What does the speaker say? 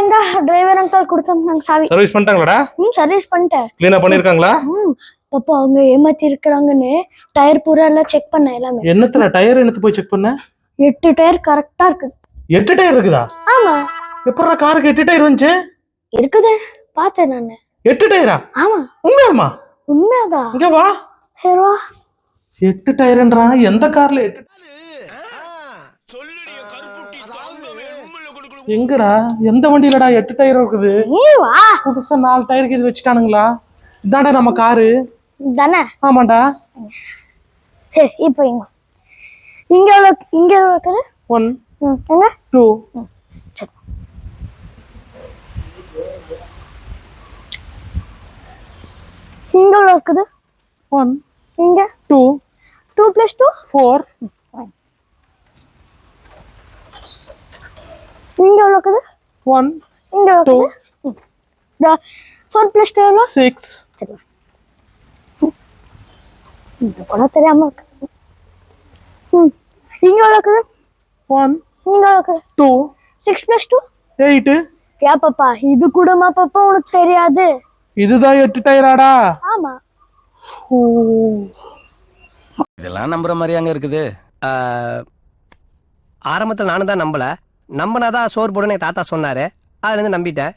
இந்த driver uncle கொடுத்தாங்க சாவி. சர்வீஸ் பண்ணிட்டாங்களாடா? சர்வீஸ் பண்ணிட்டேன். க்ளீனா பண்ணிருக்காங்களா? பாப்பா அவங்க ஏமாத்தி இருக்காங்கன்னு டயர் பூரா எல்லாம் செக் பண்ண எல்லாமே. என்னத்துல டயர் என்னத்து போய் செக் பண்ண? 8 டயர் கரெக்டா இருக்கு. 8 டயர் இருக்குதா? ஆமா. எப்பறா காருக்கு 8 டயர் வந்துச்சு? இருக்குது பார்த்தேன் நானு. 8 டயரா? ஆமா. உண்மையாமா? உண்மையாதான். இங்க வா. சரி வா. 8 டயர்ன்றா எந்த கார்ல 8? எங்கடா எந்த வண்டியிலடா 8 டயர் இருக்குது? நீ வா. புதுசா 4 டயருக்கு இது வச்சுட்டானுங்களா? இதான்டா நம்ம காரு. தானே? ஆமாடா. சரி இப்போ இங்க இருக்குது 1 எங்க 2 சரி. இங்க இருக்குது 1 இங்க 2 2 + 2 4 இங்க இருக்குது 1 இங்க 2 இருக்குது 4 + 2 எவ்வளவு? 6 சரி. இந்த கூட தெரியாம இருக்கு. இங்க இருக்குது 1 இங்க இருக்குது 2 6 + 2 8 யா பாப்பா இது கூடமா பாப்பா உனக்கு தெரியாது? இதுதான் 8 டயராடா? ஆமா. இதெல்லாம் நம்புற மாதிரியாங்க இருக்குது. ஆரம்பத்தில் நானும் தான் நம்பல. நம்பினாதான் சோறு போடுன்னு தாத்தா சொன்னாரு. அதுல இருந்து நம்பிட்டேன்.